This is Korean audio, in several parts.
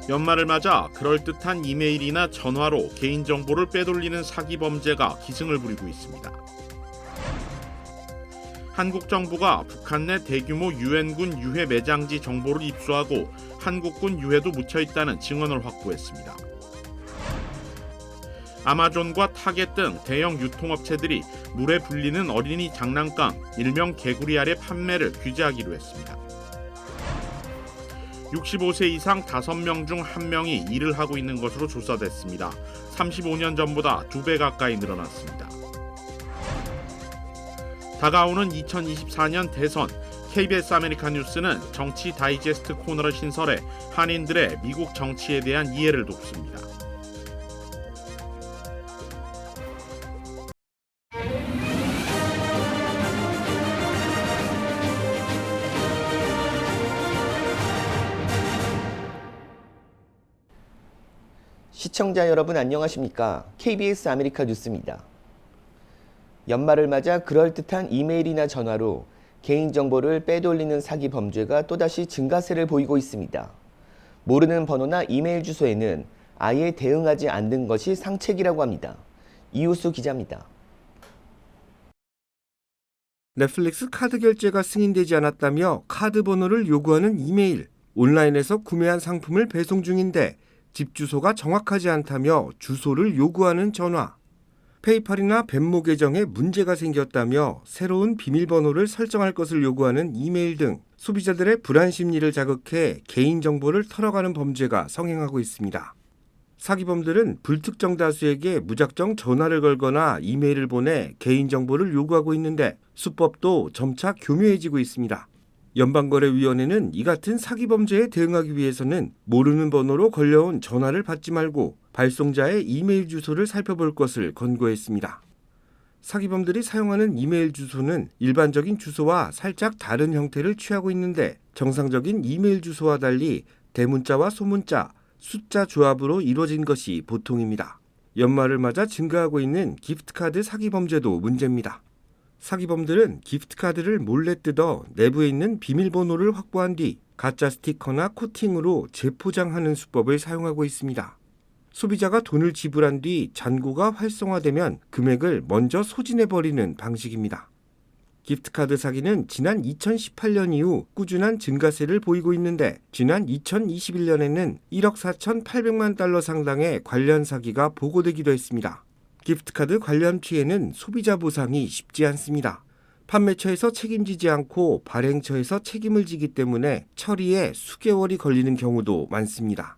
연말을 맞아 그럴듯한 이메일이나 전화로 개인정보를 빼돌리는 사기 범죄가 기승을 부리고 있습니다. 한국 정부가 북한 내 대규모 유엔군 유해 매장지 정보를 입수하고 한국군 유해도 묻혀있다는 증언을 확보했습니다. 아마존과 타겟 등 대형 유통업체들이 물에 불리는 어린이 장난감, 일명 개구리 알의 판매를 규제하기로 했습니다. 65세 이상 5명 중 1명이 일을 하고 있는 것으로 조사됐습니다. 35년 전보다 2배 가까이 늘어났습니다. 다가오는 2024년 대선, KBS 아메리카 뉴스는 정치 다이제스트 코너를 신설해 한인들의 미국 정치에 대한 이해를 돕습니다. 시청자 여러분 안녕하십니까? KBS 아메리카 뉴스입니다. 연말을 맞아 그럴듯한 이메일이나 전화로 개인정보를 빼돌리는 사기 범죄가 또다시 증가세를 보이고 있습니다. 모르는 번호나 이메일 주소에는 아예 대응하지 않는 것이 상책이라고 합니다. 이우수 기자입니다. 넷플릭스 카드 결제가 승인되지 않았다며 카드 번호를 요구하는 이메일, 온라인에서 구매한 상품을 배송 중인데 집 주소가 정확하지 않다며 주소를 요구하는 전화, 페이팔이나 벤모 계정에 문제가 생겼다며 새로운 비밀번호를 설정할 것을 요구하는 이메일 등 소비자들의 불안 심리를 자극해 개인정보를 털어가는 범죄가 성행하고 있습니다. 사기범들은 불특정 다수에게 무작정 전화를 걸거나 이메일을 보내 개인정보를 요구하고 있는데 수법도 점차 교묘해지고 있습니다. 연방거래위원회는 이 같은 사기범죄에 대응하기 위해서는 모르는 번호로 걸려온 전화를 받지 말고 발송자의 이메일 주소를 살펴볼 것을 권고했습니다. 사기범들이 사용하는 이메일 주소는 일반적인 주소와 살짝 다른 형태를 취하고 있는데 정상적인 이메일 주소와 달리 대문자와 소문자, 숫자 조합으로 이루어진 것이 보통입니다. 연말을 맞아 증가하고 있는 기프트카드 사기 범죄도 문제입니다. 사기범들은 기프트카드를 몰래 뜯어 내부에 있는 비밀번호를 확보한 뒤 가짜 스티커나 코팅으로 재포장하는 수법을 사용하고 있습니다. 소비자가 돈을 지불한 뒤 잔고가 활성화되면 금액을 먼저 소진해버리는 방식입니다. 기프트카드 사기는 지난 2018년 이후 꾸준한 증가세를 보이고 있는데 지난 2021년에는 1억 4,800만 달러 상당의 관련 사기가 보고되기도 했습니다. 기프트카드 관련 피해는 소비자 보상이 쉽지 않습니다. 판매처에서 책임지지 않고 발행처에서 책임을 지기 때문에 처리에 수개월이 걸리는 경우도 많습니다.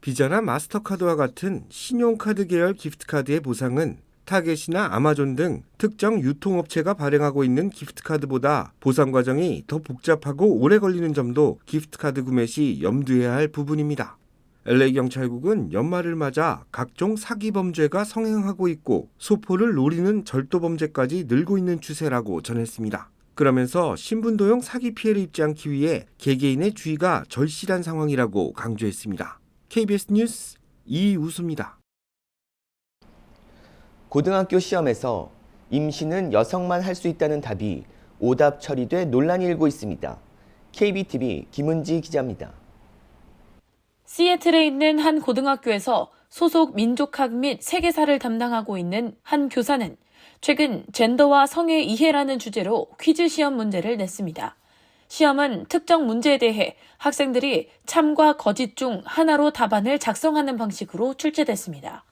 비자나 마스터카드와 같은 신용카드 계열 기프트카드의 보상은 타겟이나 아마존 등 특정 유통업체가 발행하고 있는 기프트카드보다 보상 과정이 더 복잡하고 오래 걸리는 점도 기프트카드 구매 시 염두해야 할 부분입니다. LA경찰국은 연말을 맞아 각종 사기 범죄가 성행하고 있고 소포를 노리는 절도 범죄까지 늘고 있는 추세라고 전했습니다. 그러면서 신분도용 사기 피해를 입지 않기 위해 개개인의 주의가 절실한 상황이라고 강조했습니다. KBS 뉴스 이우수입니다. 고등학교 시험에서 임신은 여성만 할 수 있다는 답이 오답 처리돼 논란이 일고 있습니다. KBTV 김은지 기자입니다. 시애틀에 있는 한 고등학교에서 소속 민족학 및 세계사를 담당하고 있는 한 교사는 최근 젠더와 성의 이해라는 주제로 퀴즈 시험 문제를 냈습니다. 시험은 특정 문제에 대해 학생들이 참과 거짓 중 하나로 답안을 작성하는 방식으로 출제됐습니다.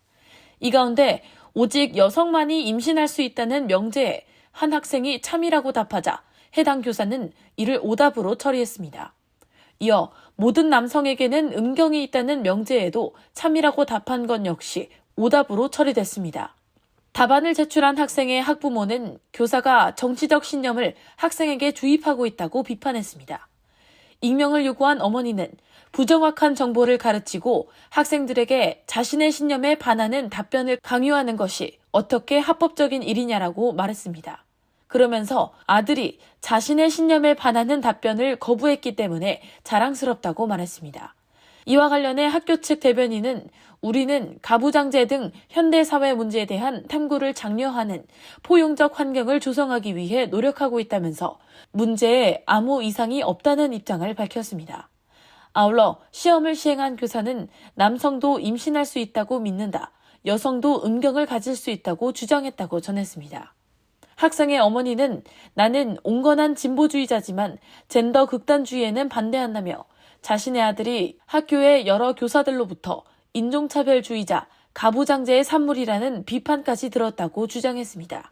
이 가운데 오직 여성만이 임신할 수 있다는 명제에 한 학생이 참이라고 답하자 해당 교사는 이를 오답으로 처리했습니다. 이어 모든 남성에게는 음경이 있다는 명제에도 참이라고 답한 것 역시 오답으로 처리됐습니다. 답안을 제출한 학생의 학부모는 교사가 정치적 신념을 학생에게 주입하고 있다고 비판했습니다. 익명을 요구한 어머니는 부정확한 정보를 가르치고 학생들에게 자신의 신념에 반하는 답변을 강요하는 것이 어떻게 합법적인 일이냐라고 말했습니다. 그러면서 아들이 자신의 신념에 반하는 답변을 거부했기 때문에 자랑스럽다고 말했습니다. 이와 관련해 학교 측 대변인은 우리는 가부장제 등 현대사회 문제에 대한 탐구를 장려하는 포용적 환경을 조성하기 위해 노력하고 있다면서 문제에 아무 이상이 없다는 입장을 밝혔습니다. 아울러 시험을 시행한 교사는 남성도 임신할 수 있다고 믿는다. 여성도 음경을 가질 수 있다고 주장했다고 전했습니다. 학생의 어머니는 나는 온건한 진보주의자지만 젠더 극단주의에는 반대한다며 자신의 아들이 학교의 여러 교사들로부터 인종차별주의자, 가부장제의 산물이라는 비판까지 들었다고 주장했습니다.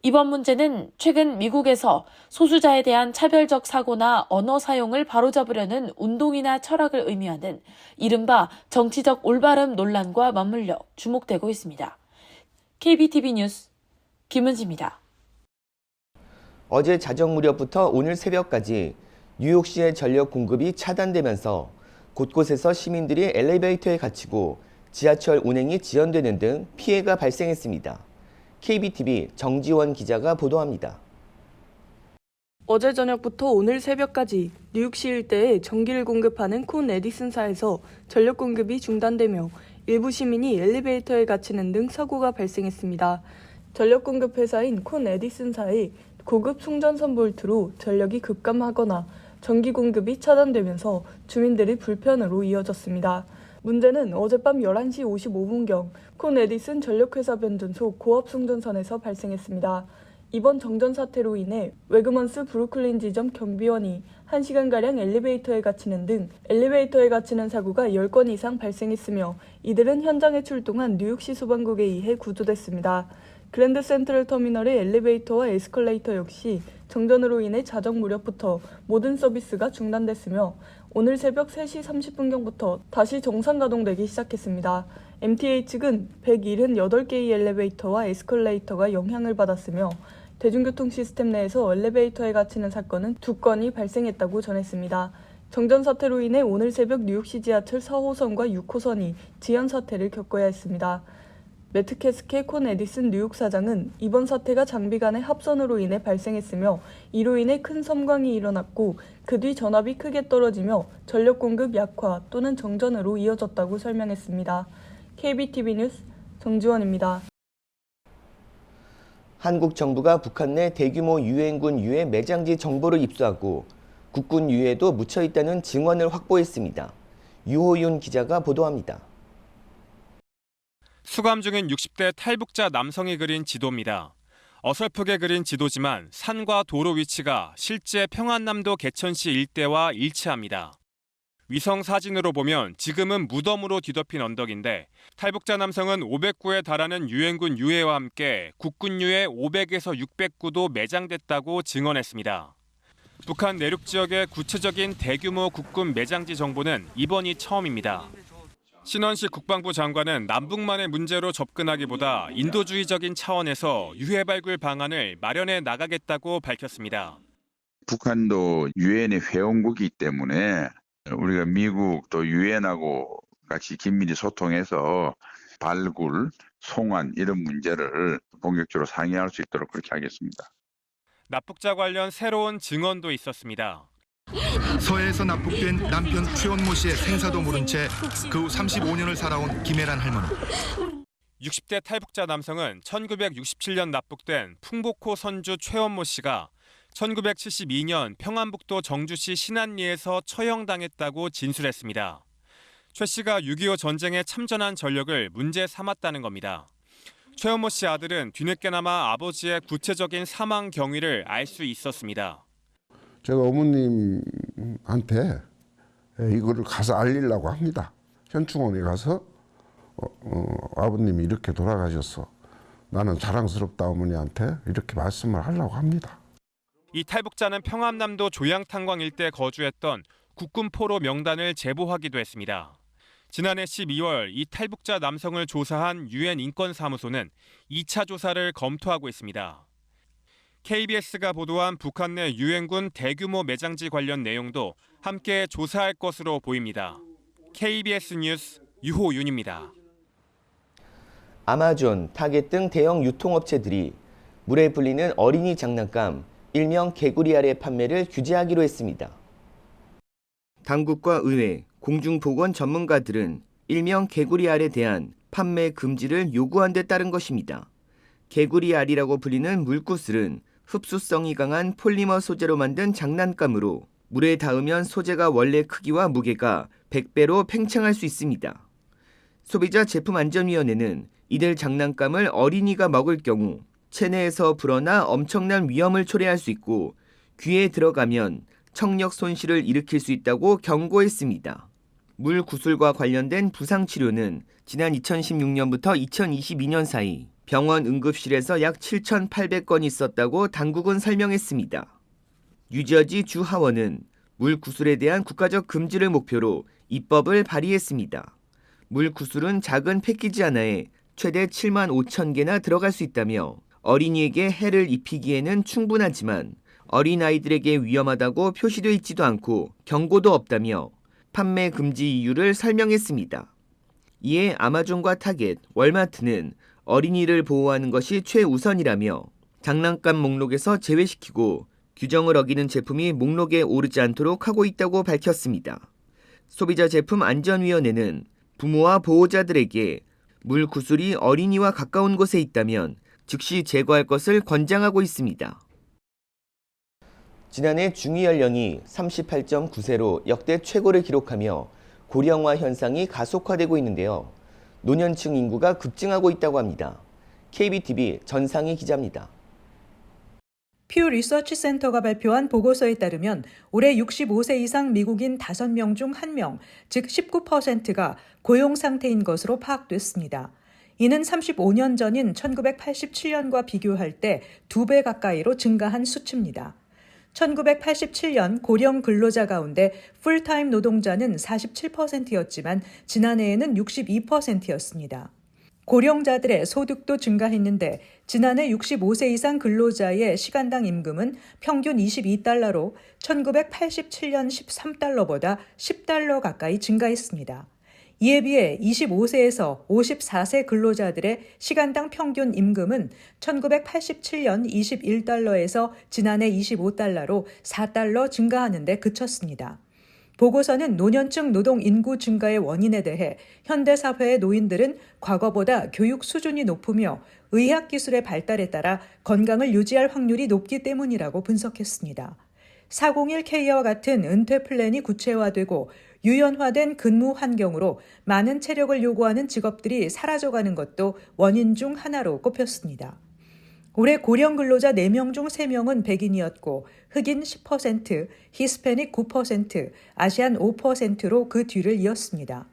이번 문제는 최근 미국에서 소수자에 대한 차별적 사고나 언어 사용을 바로잡으려는 운동이나 철학을 의미하는 이른바 정치적 올바름 논란과 맞물려 주목되고 있습니다. KBTV 뉴스 김은지입니다. 어제 자정 무렵부터 오늘 새벽까지 뉴욕시의 전력 공급이 차단되면서 곳곳에서 시민들이 엘리베이터에 갇히고 지하철 운행이 지연되는 등 피해가 발생했습니다. KBTV 정지원 기자가 보도합니다. 어제 저녁부터 오늘 새벽까지 뉴욕시 일대에 전기를 공급하는 콘 에디슨사에서 전력 공급이 중단되며 일부 시민이 엘리베이터에 갇히는 등 사고가 발생했습니다. 전력 공급 회사인 콘 에디슨사의 고급 충전선 볼트로 전력이 급감하거나 전기 공급이 차단되면서 주민들의 불편으로 이어졌습니다. 문제는 어젯밤 11시 55분경 콘 에디슨 전력회사 변전소 고압 충전선에서 발생했습니다. 이번 정전 사태로 인해 웨그먼스 브루클린 지점 경비원이 1시간가량 엘리베이터에 갇히는 등 엘리베이터에 갇히는 사고가 10건 이상 발생했으며 이들은 현장에 출동한 뉴욕시 소방국에 의해 구조됐습니다. 그랜드 센트럴 터미널의 엘리베이터와 에스컬레이터 역시 정전으로 인해 자정 무렵부터 모든 서비스가 중단됐으며 오늘 새벽 3시 30분경부터 다시 정상 가동되기 시작했습니다. MTA 측은 178개의 엘리베이터와 에스컬레이터가 영향을 받았으며 대중교통 시스템 내에서 엘리베이터에 갇히는 사건은 2건이 발생했다고 전했습니다. 정전 사태로 인해 오늘 새벽 뉴욕시 지하철 4호선과 6호선이 지연 사태를 겪어야 했습니다. 매트 캐스케 콘 에디슨 뉴욕 사장은 이번 사태가 장비 간의 합선으로 인해 발생했으며 이로 인해 큰 섬광이 일어났고 그 뒤 전압이 크게 떨어지며 전력 공급 약화 또는 정전으로 이어졌다고 설명했습니다. KBTV 뉴스 정지원입니다. 한국 정부가 북한 내 대규모 유엔군 유해 매장지 정보를 입수하고 국군 유해도 묻혀 있다는 증언을 확보했습니다. 유호윤 기자가 보도합니다. 수감 중인 60대 탈북자 남성이 그린 지도입니다. 어설프게 그린 지도지만 산과 도로 위치가 실제 평안남도 개천시 일대와 일치합니다. 위성 사진으로 보면 지금은 무덤으로 뒤덮인 언덕인데 탈북자 남성은 509에 달하는 유엔군 유해와 함께 국군 유해 500에서 609도 매장됐다고 증언했습니다. 북한 내륙 지역의 구체적인 대규모 국군 매장지 정보는 이번이 처음입니다. 신원식 국방부 장관은 남북만의 문제로 접근하기보다 인도주의적인 차원에서 유해 발굴 방안을 마련해 나가겠다고 밝혔습니다. 북한도 유엔의 회원국이기 때문에 우리가 미국 또 유엔하고 같이 긴밀히 소통해서 발굴, 송환 이런 문제를 본격적으로 상의할 수 있도록 그렇게 하겠습니다. 납북자 관련 새로운 증언도 있었습니다. 서해에서 납북된 남편 최원모 씨의 생사도 모른 채 그 후 35년을 살아온 김혜란 할머니. 60대 탈북자 남성은 1967년 납북된 풍복호 선주 최원모 씨가 1972년 평안북도 정주시 신안리에서 처형당했다고 진술했습니다. 최 씨가 6.25 전쟁에 참전한 전력을 문제 삼았다는 겁니다. 최원모 씨 아들은 뒤늦게나마 아버지의 구체적인 사망 경위를 알 수 있었습니다. 제가 어머님한테 이거를 가서 알리려고 합니다. 현충원에 가서 아버님이 이렇게 돌아가셨어. 나는 자랑스럽다 어머니한테 이렇게 말씀을 하려고 합니다. 이 탈북자는 평안남도 조양탄광 일대 거주했던 국군포로 명단을 제보하기도 했습니다. 지난해 12월 이 탈북자 남성을 조사한 유엔 인권사무소는 2차 조사를 검토하고 있습니다. KBS가 보도한 북한 내 유엔군 대규모 매장지 관련 내용도 함께 조사할 것으로 보입니다. KBS 뉴스 유호윤입니다. 아마존, 타겟 등 대형 유통업체들이 물에 불리는 어린이 장난감, 일명 개구리알의 판매를 규제하기로 했습니다. 당국과 의회, 공중보건 전문가들은 일명 개구리알에 대한 판매 금지를 요구한 데 따른 것입니다. 개구리알이라고 불리는 물구슬은 흡수성이 강한 폴리머 소재로 만든 장난감으로 물에 닿으면 소재가 원래 크기와 무게가 100배로 팽창할 수 있습니다. 소비자 제품안전위원회는 이들 장난감을 어린이가 먹을 경우 체내에서 불어나 엄청난 위험을 초래할 수 있고 귀에 들어가면 청력 손실을 일으킬 수 있다고 경고했습니다. 물 구슬과 관련된 부상 치료는 지난 2016년부터 2022년 사이 병원 응급실에서 약 7,800건이 있었다고 당국은 설명했습니다. 뉴저지 주 하원은 물 구슬에 대한 국가적 금지를 목표로 입법을 발의했습니다. 물 구슬은 작은 패키지 하나에 최대 7만 5천 개나 들어갈 수 있다며 어린이에게 해를 입히기에는 충분하지만 어린아이들에게 위험하다고 표시되어 있지도 않고 경고도 없다며 판매 금지 이유를 설명했습니다. 이에 아마존과 타겟, 월마트는 어린이를 보호하는 것이 최우선이라며 장난감 목록에서 제외시키고 규정을 어기는 제품이 목록에 오르지 않도록 하고 있다고 밝혔습니다. 소비자제품안전위원회는 부모와 보호자들에게 물 구슬이 어린이와 가까운 곳에 있다면 즉시 제거할 것을 권장하고 있습니다. 지난해 중위 연령이 38.9세로 역대 최고를 기록하며 고령화 현상이 가속화되고 있는데요. 노년층 인구가 급증하고 있다고 합니다. KBTV 전상희 기자입니다. 퓨 리서치 센터가 발표한 보고서에 따르면 올해 65세 이상 미국인 5명 중 1명, 즉 19%가 고용 상태인 것으로 파악됐습니다. 이는 35년 전인 1987년과 비교할 때 2배 가까이로 증가한 수치입니다. 1987년 고령 근로자 가운데 풀타임 노동자는 47%였지만 지난해에는 62%였습니다. 고령자들의 소득도 증가했는데 지난해 65세 이상 근로자의 시간당 임금은 평균 22달러로 1987년 13달러보다 10달러 가까이 증가했습니다. 이에 비해 25세에서 54세 근로자들의 시간당 평균 임금은 1987년 21달러에서 지난해 25달러로 4달러 증가하는 데 그쳤습니다. 보고서는 노년층 노동 인구 증가의 원인에 대해 현대사회의 노인들은 과거보다 교육 수준이 높으며 의학기술의 발달에 따라 건강을 유지할 확률이 높기 때문이라고 분석했습니다. 401K와 같은 은퇴 플랜이 구체화되고 유연화된 근무 환경으로 많은 체력을 요구하는 직업들이 사라져가는 것도 원인 중 하나로 꼽혔습니다. 올해 고령 근로자 4명 중 3명은 백인이었고 흑인 10%, 히스패닉 9%, 아시안 5%로 그 뒤를 이었습니다.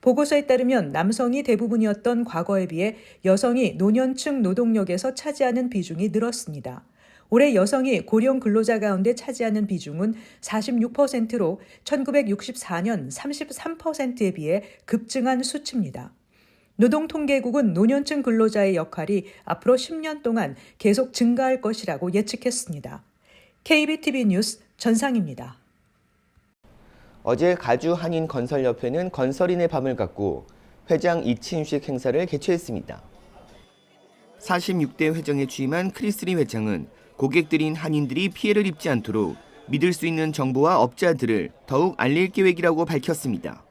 보고서에 따르면 남성이 대부분이었던 과거에 비해 여성이 노년층 노동력에서 차지하는 비중이 늘었습니다. 올해 여성이 고령 근로자 가운데 차지하는 비중은 46%로 1964년 33%에 비해 급증한 수치입니다. 노동통계국은 노년층 근로자의 역할이 앞으로 10년 동안 계속 증가할 것이라고 예측했습니다. KBTV 뉴스 전상입니다. 어제 가주 한인건설협회는 건설인의 밤을 갖고 회장 이친식 행사를 개최했습니다. 46대 회장에 취임한 크리스리 회장은 고객들인 한인들이 피해를 입지 않도록 믿을 수 있는 정보와 업자들을 더욱 알릴 계획이라고 밝혔습니다.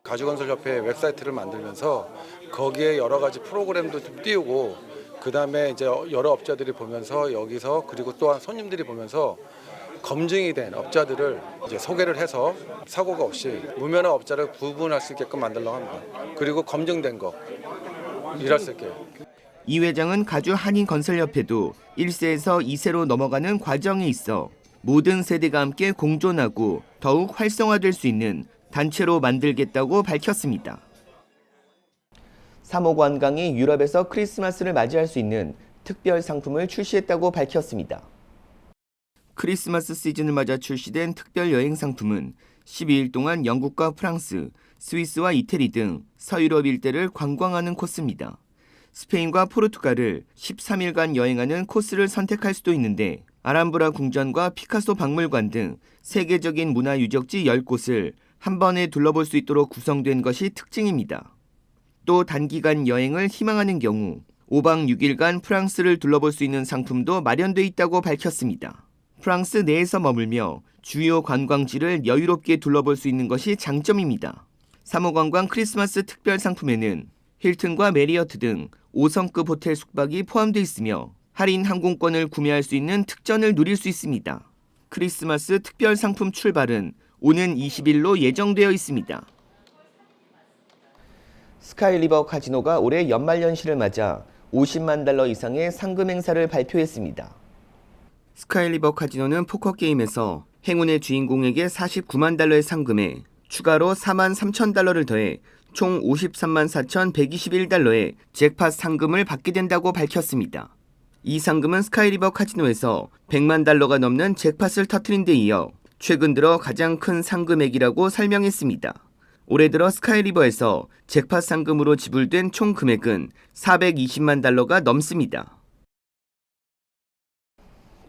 가주건설협회 웹사이트를 만들면서 거기에 여러 가지 프로그램도 좀 띄우고 그다음에 이제 여러 업자들이 보면서 여기서 그리고 또한 손님들이 보면서 검증이 된 업자들을 이제 소개를 해서 사고가 없이 무면허 업자를 구분할 수 있게끔 만들려고 합니다. 그리고 검증된 거 일할 수 있게. 이 회장은 가주 한인건설협회도 1세에서 2세로 넘어가는 과정에 있어 모든 세대가 함께 공존하고 더욱 활성화될 수 있는 단체로 만들겠다고 밝혔습니다. 사모관광이 유럽에서 크리스마스를 맞이할 수 있는 특별 상품을 출시했다고 밝혔습니다. 크리스마스 시즌을 맞아 출시된 특별 여행 상품은 12일 동안 영국과 프랑스, 스위스와 이태리 등 서유럽 일대를 관광하는 코스입니다. 스페인과 포르투갈을 13일간 여행하는 코스를 선택할 수도 있는데 아람브라 궁전과 피카소 박물관 등 세계적인 문화 유적지 10곳을 한 번에 둘러볼 수 있도록 구성된 것이 특징입니다. 또 단기간 여행을 희망하는 경우 5박 6일간 프랑스를 둘러볼 수 있는 상품도 마련돼 있다고 밝혔습니다. 프랑스 내에서 머물며 주요 관광지를 여유롭게 둘러볼 수 있는 것이 장점입니다. 사모관광 크리스마스 특별 상품에는 힐튼과 메리어트 등 5성급 호텔 숙박이 포함되어 있으며 할인 항공권을 구매할 수 있는 특전을 누릴 수 있습니다. 크리스마스 특별 상품 출발은 오는 20일로 예정되어 있습니다. 스카이리버 카지노가 올해 연말연시를 맞아 50만 달러 이상의 상금 행사를 발표했습니다. 스카이리버 카지노는 포커게임에서 행운의 주인공에게 49만 달러의 상금에 추가로 4만 3천 달러를 더해 총 53만 4,121달러의 잭팟 상금을 받게 된다고 밝혔습니다. 이 상금은 스카이리버 카지노에서 100만 달러가 넘는 잭팟을 터뜨린 데 이어 최근 들어 가장 큰 상금액이라고 설명했습니다. 올해 들어 스카이리버에서 잭팟 상금으로 지불된 총 금액은 420만 달러가 넘습니다.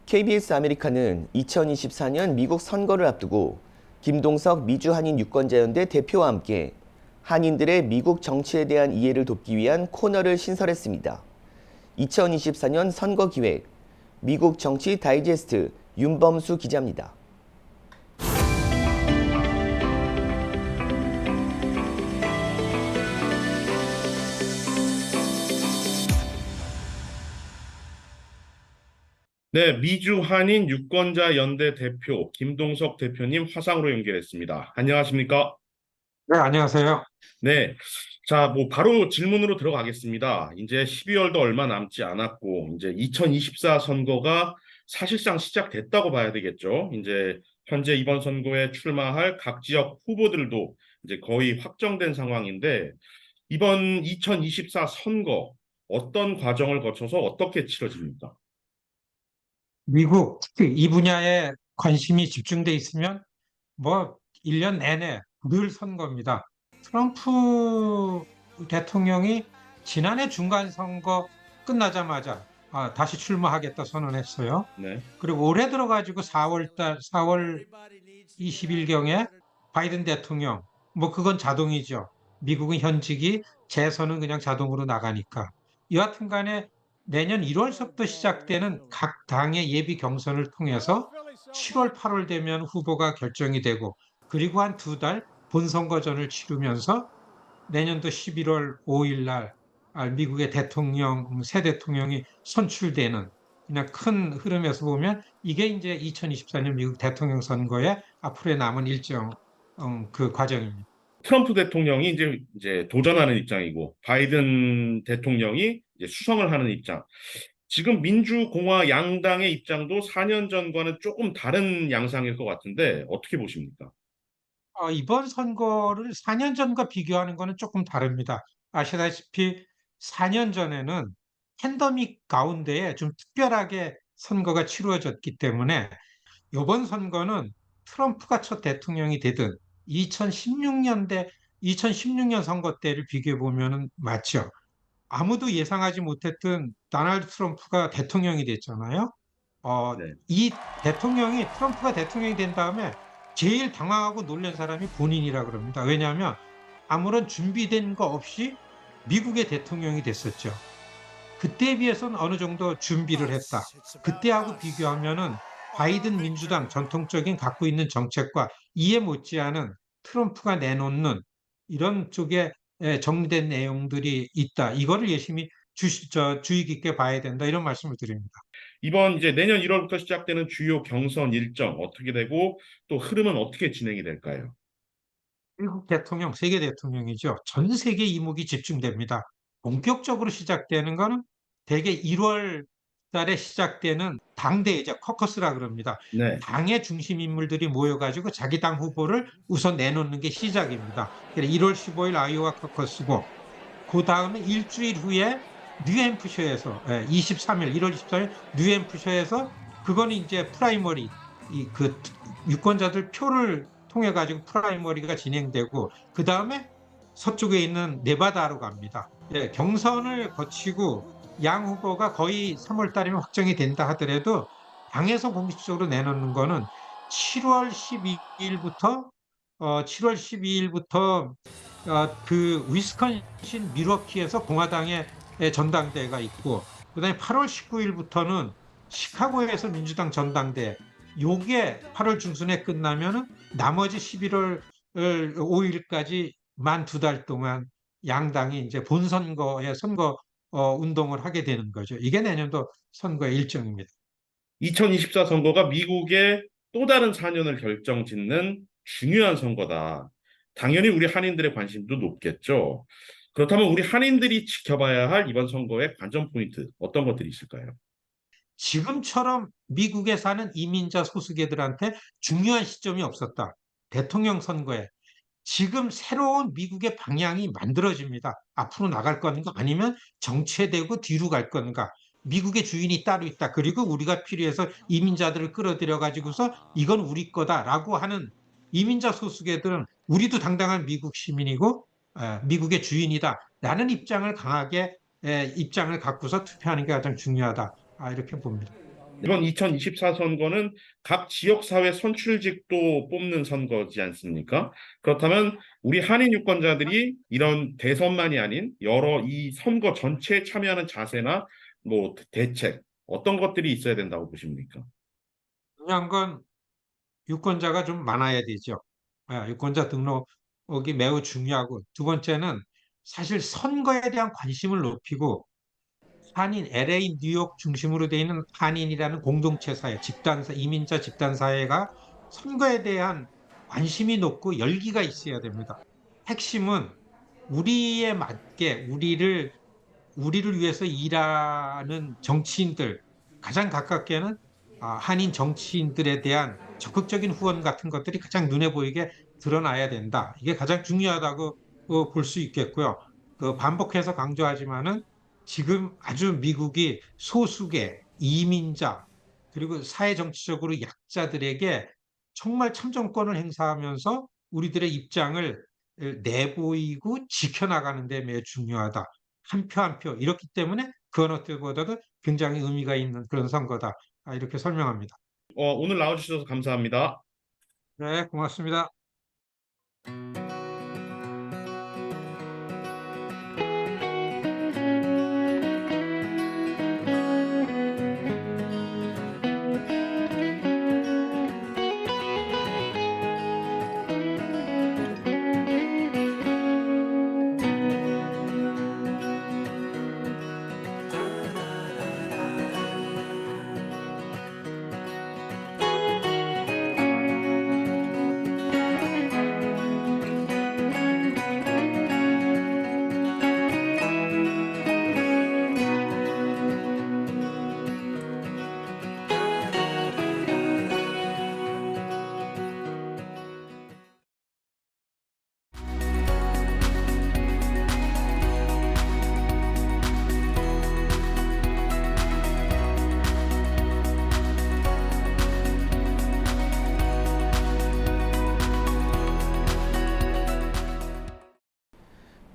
KBS 아메리카는 2024년 미국 선거를 앞두고 김동석 미주한인 유권자연대 대표와 함께 한인들의 미국 정치에 대한 이해를 돕기 위한 코너를 신설했습니다. 2024년 선거 기획, 미국 정치 다이제스트 윤범수 기자입니다. 네, 미주 한인 유권자 연대 대표 김동석 대표님 화상으로 연결했습니다. 안녕하십니까? 네, 안녕하세요. 네. 자, 바로 질문으로 들어가겠습니다. 이제 12월도 얼마 남지 않았고, 이제 2024 선거가 사실상 시작됐다고 봐야 되겠죠. 이제 현재 이번 선거에 출마할 각 지역 후보들도 이제 거의 확정된 상황인데, 이번 2024 선거 어떤 과정을 거쳐서 어떻게 치러집니까? 미국 특히 이 분야에 관심이 집중돼 있으면 1년 내내 늘 선거입니다. 트럼프 대통령이 지난해 중간선거 끝나자마자 다시 출마하겠다 선언했어요. 네. 그리고 올해 들어가지고 4월 20일경에 바이든 대통령, 그건 자동이죠. 미국은 현직이 재선은 그냥 자동으로 나가니까. 여하튼 간에 내년 1월서부터 시작되는 각 당의 예비 경선을 통해서 7월, 8월 되면 후보가 결정이 되고 그리고 한 2달 본선거전을 치르면서 내년도 11월 5일 날 미국의 새 대통령이 선출되는 그냥 큰 흐름에서 보면 이게 이제 2024년 미국 대통령 선거의 앞으로의 남은 일정 그 과정입니다. 트럼프 대통령이 이제 도전하는 입장이고 바이든 대통령이 이제 수성을 하는 입장. 지금 민주공화 양당의 입장도 4년 전과는 조금 다른 양상일 것 같은데 어떻게 보십니까? 이번 선거를 4년 전과 비교하는 거는 조금 다릅니다. 아시다시피 4년 전에는 팬데믹 가운데에 좀 특별하게 선거가 치루어졌기 때문에 이번 선거는 트럼프가 첫 대통령이 되든 2016년 선거 때를 비교해 보면 맞죠. 아무도 예상하지 못했던 도널드 트럼프가 대통령이 됐잖아요. 네. 트럼프가 대통령이 된 다음에 제일 당황하고 놀란 사람이 본인이라 그럽니다. 왜냐하면 아무런 준비된 거 없이 미국의 대통령이 됐었죠. 그때에 비해서는 어느 정도 준비를 했다. 그때하고 비교하면은 바이든 민주당 전통적인 갖고 있는 정책과 이해 못지않은 트럼프가 내놓는 이런 쪽에 정리된 내용들이 있다. 이거를 열심히 주의 깊게 봐야 된다. 이런 말씀을 드립니다. 이번 이제 내년 1월부터 시작되는 주요 경선 일정 어떻게 되고 또 흐름은 어떻게 진행이 될까요? 미국 대통령, 세계 대통령이죠. 전 세계 이목이 집중됩니다. 본격적으로 시작되는 거는 대개 1월 달에 시작되는 당대회죠. 커커스라 그럽니다. 네. 당의 중심 인물들이 모여가지고 자기 당 후보를 우선 내놓는 게 시작입니다. 1월 15일 아이오와 커커스고 그 다음에 일주일 후에 뉴햄프셔에서 1월 23일 뉴햄프셔에서 그건 이제 프라이머리 그 유권자들 표를 통해 가지고 프라이머리가 진행되고 그 다음에 서쪽에 있는 네바다로 갑니다. 경선을 거치고 양 후보가 거의 3월 달이면 확정이 된다 하더라도 당에서 공식적으로 내놓는 거는 7월 12일부터 그 위스콘신 밀워키에서 공화당의 전당대회가 있고 그다음에 8월 19일부터는 시카고에서 민주당 전당대회 요게 8월 중순에 끝나면은 나머지 11월 5일까지 만 2달 동안 양당이 이제 본선거에 선거 운동을 하게 되는 거죠. 이게 내년도 선거의 일정입니다. 2024 선거가 미국의 또 다른 4년을 결정짓는 중요한 선거다. 당연히 우리 한인들의 관심도 높겠죠. 그렇다면 우리 한인들이 지켜봐야 할 이번 선거의 관전 포인트 어떤 것들이 있을까요? 지금처럼 미국에 사는 이민자 소수계들한테 중요한 시점이 없었다. 대통령 선거에 지금 새로운 미국의 방향이 만들어집니다. 앞으로 나갈 건가 아니면 정체되고 뒤로 갈 건가. 미국의 주인이 따로 있다. 그리고 우리가 필요해서 이민자들을 끌어들여 가지고서 이건 우리 거다라고 하는 이민자 소수계들은 우리도 당당한 미국 시민이고 미국의 주인이다라는 입장을 강하게 입장을 갖고서 투표하는 게 가장 중요하다. 이렇게 봅니다. 이번 2024 선거는 각 지역사회 선출직도 뽑는 선거지 않습니까? 그렇다면 우리 한인 유권자들이 이런 대선만이 아닌 여러 이 선거 전체에 참여하는 자세나 뭐 대책 어떤 것들이 있어야 된다고 보십니까? 중요한 건 유권자가 좀 많아야 되죠. 유권자 등록이 매우 중요하고 두 번째는 사실 선거에 대한 관심을 높이고 한인, LA, 뉴욕 중심으로 되어 있는 한인이라는 공동체 사회, 집단사, 이민자 집단사회가 선거에 대한 관심이 높고 열기가 있어야 됩니다. 핵심은 우리에 맞게 우리를 위해서 일하는 정치인들, 가장 가깝게는 한인 정치인들에 대한 적극적인 후원 같은 것들이 가장 눈에 보이게 드러나야 된다. 이게 가장 중요하다고 볼 수 있겠고요. 반복해서 강조하지만은 지금 아주 미국이 소수계, 이민자, 그리고 사회 정치적으로 약자들에게 정말 참정권을 행사하면서 우리들의 입장을 내보이고 지켜나가는 데 매우 중요하다. 한 표 한 표. 이렇기 때문에 그 어느 때보다도 굉장히 의미가 있는 그런 선거다. 이렇게 설명합니다. 오늘 나와주셔서 감사합니다. 네, 고맙습니다.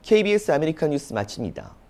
KBS 아메리카 뉴스 마칩니다.